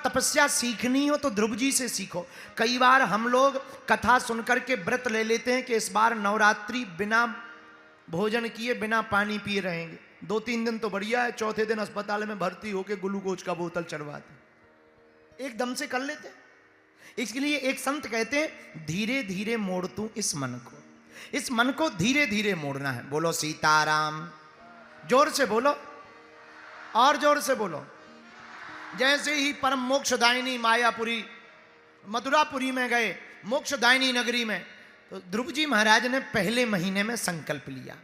तपस्या सीखनी हो तो ध्रुव जी से सीखो। कई बार हम लोग कथा सुनकर के व्रत ले लेते हैं कि इस बार नवरात्रि बिना भोजन किए बिना पानी पिए रहेंगे। 2-3 दिन तो बढ़िया है, चौथे दिन अस्पताल में भर्ती होके ग्लूकोज का बोतल चढ़वाते, एकदम से कर लेते। इसलिए एक संत कहते हैं धीरे धीरे मोड़ तू इस मन को, इस मन को धीरे धीरे मोड़ना है। बोलो सीताराम, जोर से बोलो और जोर से बोलो। जैसे ही परम मोक्षदायिनी मायापुरी मथुरापुरी में गए, मोक्षदायिनी नगरी में, तो ध्रुव जी महाराज ने पहले महीने में संकल्प लिया।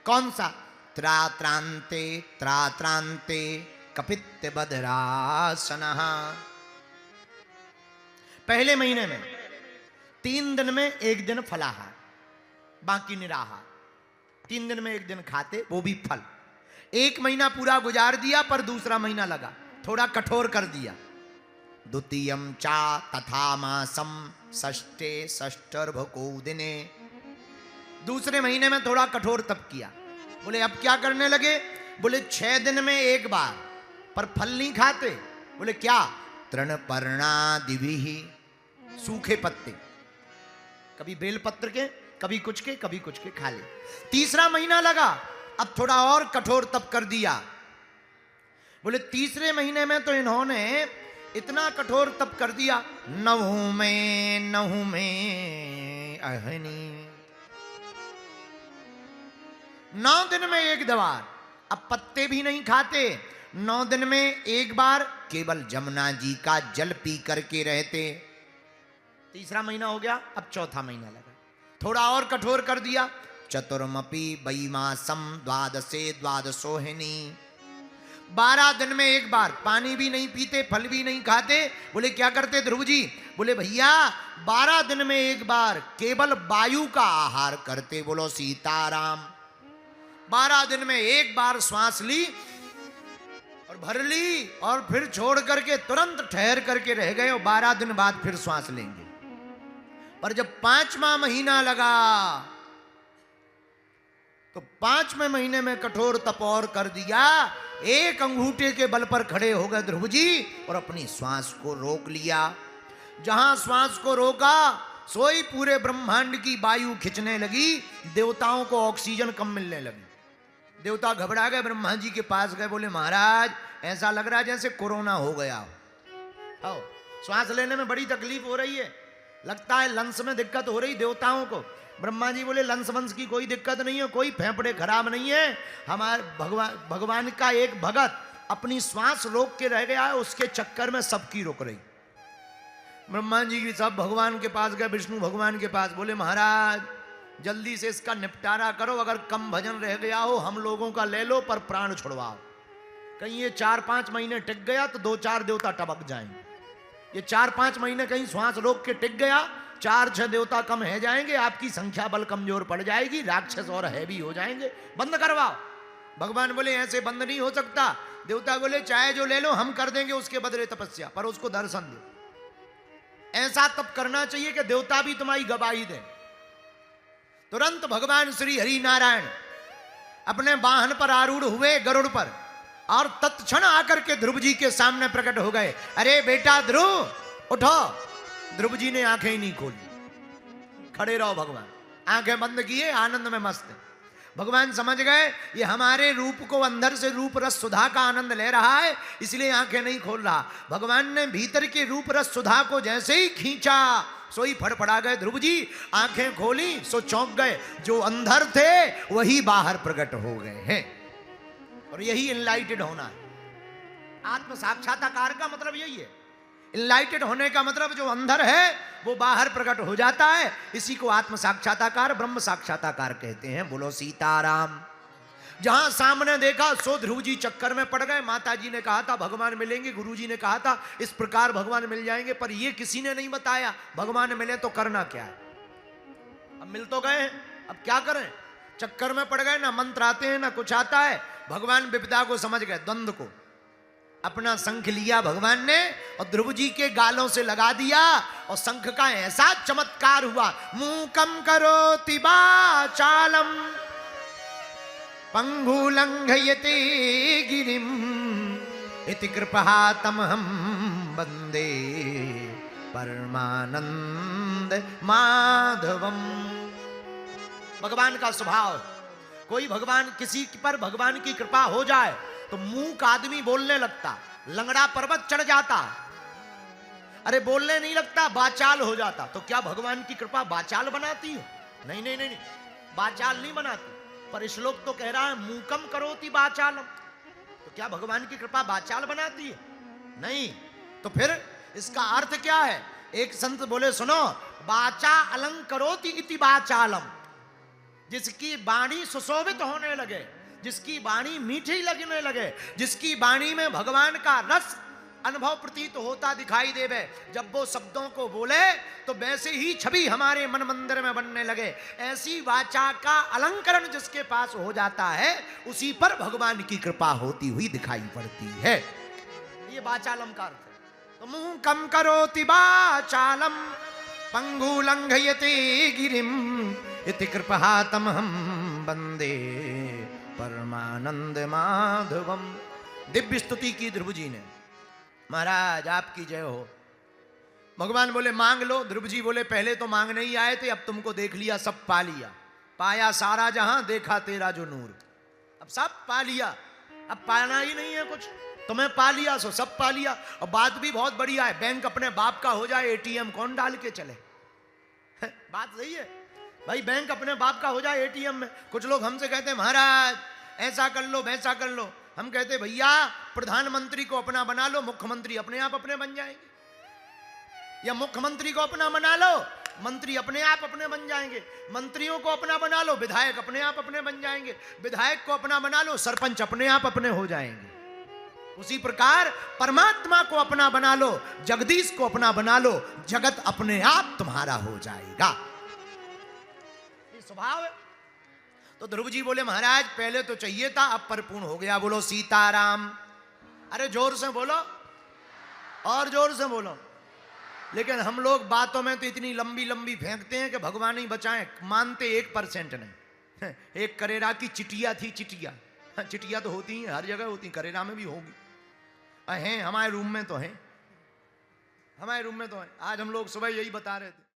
कौन सा? त्रात्रांते त्रात्रांते कपित्त बधरासनः। पहले महीने में 3 दिन में 1 दिन फलाहार, बाकी निराहार। 3 दिन में 1 दिन खाते, वो भी फल। 1 महीना पूरा गुजार दिया, पर दूसरा महीना लगा थोड़ा कठोर कर दिया। द्वितीयम चा तथा मासम षष्ठे षष्ठर्भको दिने। दूसरे महीने में थोड़ा कठोर तप किया। बोले अब क्या करने लगे? बोले 6 दिन में 1 बार, पर फल नहीं खाते। बोले क्या? तृणपर्णादिभिः, सूखे पत्ते, कभी बेल पत्र के, कभी कुछ के, कभी कुछ के खा ले। तीसरा महीना लगा, अब थोड़ा और कठोर तप कर दिया। बोले तीसरे महीने में तो इन्होंने इतना कठोर तप कर दिया, नहु में अहनी। 9 दिन में 1 बार, अब पत्ते भी नहीं खाते। 9 दिन में 1 बार केवल जमुना जी का जल पी करके रहते। तीसरा महीना हो गया, अब चौथा महीना लगा, थोड़ा और कठोर कर दिया। चतुर्मपि वैमासम द्वादशे द्वादशोहिनी। 12 दिन में 1 बार, पानी भी नहीं पीते, फल भी नहीं खाते। बोले क्या करते ध्रुव जी? बोले भैया 12 दिन में 1 बार केवल वायु का आहार करते। बोलो सीताराम। 12 दिन में 1 बार श्वास ली और भर ली, और फिर छोड़ करके तुरंत ठहर करके रह गए, और 12 दिन बाद फिर श्वास लेंगे। पर जब 5वां महीना लगा, तो 5वें महीने में कठोर तप और कर दिया। 1 अंगूठे के बल पर खड़े हो गए ध्रुव जी, और अपनी श्वास को रोक लिया। जहां श्वास को रोका, सोई पूरे ब्रह्मांड की वायु खिंचने लगी। देवताओं को ऑक्सीजन कम मिलने लगी। देवता घबरा गए, ब्रह्मा जी के पास गए। बोले महाराज ऐसा लग रहा है जैसे कोरोना हो गया हो, श्वास लेने में बड़ी तकलीफ हो रही है, लगता है लंस में दिक्कत हो रही देवताओं को। ब्रह्मा जी बोले लंस वंस की कोई दिक्कत नहीं है, कोई फेफड़े खराब नहीं है। हमारे भगवान का एक भगत अपनी श्वास रोक के रह गया है, उसके चक्कर में सबकी रुक रही। ब्रह्मा जी की सब भगवान के पास गए, विष्णु भगवान के पास। बोले महाराज जल्दी से इसका निपटारा करो, अगर कम भजन रह गया हो हम लोगों का ले लो, पर प्राण छुड़वाओ। कहीं ये 4-5 महीने टिक गया तो 2-4 देवता टपक जाएंगे। ये 4-5 महीने कहीं श्वास रोक के टिक गया, 4-6 देवता कम है जाएंगे, आपकी संख्या बल कमजोर पड़ जाएगी, राक्षस और हैवी हो जाएंगे, बंद करवाओ। भगवान बोले ऐसे बंद नहीं हो सकता। देवता बोले चाहे जो ले लो, हम कर देंगे उसके बदले तपस्या, पर उसको दर्शन दो। ऐसा तप करना चाहिए कि देवता भी तुम्हारी गवाही दें। तुरंत भगवान श्री हरि नारायण अपने वाहन पर आरूढ़ हुए, गरुड़ पर, और तत्क्षण आकर के ध्रुव जी के सामने प्रकट हो गए। अरे बेटा ध्रुव उठो। ध्रुव जी ने आंखें ही नहीं खोली, खड़े रहो भगवान। आंखें बंद किए, आनंद में मस्त। भगवान समझ गए ये हमारे रूप को, अंदर से रूप रस सुधा का आनंद ले रहा है, इसलिए आंखें नहीं खोल रहा। भगवान ने भीतर के रूप रस सुधा को जैसे ही खींचा, सोई फड़फड़ा गए ध्रुव जी। आंखें खोली सो चौंक गए, जो अंदर थे वही बाहर प्रकट हो गए हैं। और यही इनलाइटेड होना है। आत्म साक्षात्कार का मतलब यही है। इनलाइटेड होने का मतलब जो अंदर है वो बाहर प्रकट हो जाता है। इसी को आत्म साक्षात्कार, ब्रह्म साक्षात्कार कहते हैं। बोलो सीताराम। जहां सामने देखा सो ध्रुव जी चक्कर में पड़ गए। माता जी ने कहा था भगवान मिलेंगे, गुरु जी ने कहा था इस प्रकार भगवान मिल जाएंगे, पर ये किसी ने नहीं बताया भगवान मिले तो करना क्या है। अब मिल तो गए, अब क्या करें। चक्कर में पड़ गए, ना मंत्र आते हैं ना कुछ आता है। भगवान विपदा को समझ गए, द्वंद्व को। अपना शंख लिया भगवान ने और ध्रुव जी के गालों से लगा दिया, और शंख का ऐसा चमत्कार हुआ। मूकम करोति वाचालम पंगुलंघयते गिरिम इति कृपा तमहम वंदे परमानंद माधवम। भगवान का स्वभाव, कोई भगवान, किसी पर भगवान की कृपा हो जाए तो मूक आदमी बोलने लगता, लंगड़ा पर्वत चढ़ जाता, अरे बोलने नहीं लगता, बाचाल हो जाता। तो क्या भगवान की कृपा बाचाल बनाती है? नहीं नहीं नहीं, बाचाल नहीं बनाती। पर श्लोक तो कह रहा है मूकम करोति बाचालम। तो क्या भगवान की कृपा बाचाल बनाती है? नहीं। तो फिर इसका अर्थ क्या है? एक संत बोले सुनो, बाचा अलंकरोति इति बाचालम। जिसकी वाणी सुशोभित होने लगे, जिसकी वाणी मीठी लगने लगे, जिसकी वाणी में भगवान का रस अनुभव प्रतीत होता दिखाई देवे, जब वो शब्दों को बोले तो वैसे ही छवि हमारे मन मंदिर में बनने लगे। ऐसी वाचा का अलंकरण जिसके पास हो जाता है, उसी पर भगवान की कृपा होती हुई दिखाई पड़ती है। ये वाचालम का अर्थ है। तो मुंह कम करोति वाचालम पंगु लंघयते गिरिम इति कृपहातम हम वंदे परमानंद माधवम। दिव्य स्तुति की ध्रुव जी ने, महाराज आपकी जय हो। भगवान बोले मांग लो। ध्रुव जी बोले पहले तो मांगने ही आए थे, अब तुमको देख लिया, सब पा लिया। पाया सारा जहां, देखा तेरा जो नूर। अब सब पा लिया, अब पाना ही नहीं है कुछ। तुम्हें पा लिया सो सब पा लिया। और बात भी बहुत बढ़िया है, बैंक अपने बाप का हो जाए, एटीएम कौन डाल के चले? बात सही है भाई, बैंक अपने बाप का हो जाए एटीएम में। कुछ लोग हमसे कहते हैं महाराज ऐसा कर लो वैसा कर लो। हम कहते भैया प्रधानमंत्री को अपना बना लो, मुख्यमंत्री अपने आप अपने बन जाएंगे। या मुख्यमंत्री को अपना बना लो, मंत्री अपने आप अपने बन जाएंगे। मंत्रियों को अपना बना लो, विधायक अपने आप अपने बन जाएंगे। विधायक को अपना बना लो, सरपंच अपने आप अपने हो जाएंगे। उसी प्रकार परमात्मा को अपना बना लो, जगदीश को अपना बना लो, जगत अपने आप तुम्हारा हो जाएगा। ये स्वभाव है। तो ध्रुव जी बोले महाराज पहले तो चाहिए था, अब परिपूर्ण हो गया। बोलो सीताराम। अरे जोर से बोलो, और जोर से बोलो। लेकिन हम लोग बातों में तो इतनी लंबी लंबी फेंकते हैं कि भगवान ही बचाएं, मानते 1% नहीं। एक करेरा की चिटिया थी, चिटिया। चिटिया तो होती हैं, हर जगह होती, करेरा में भी होगी। हैं हमारे रूम में तो हैं, हमारे रूम में तो है। आज हम लोग सुबह यही बता रहे थे।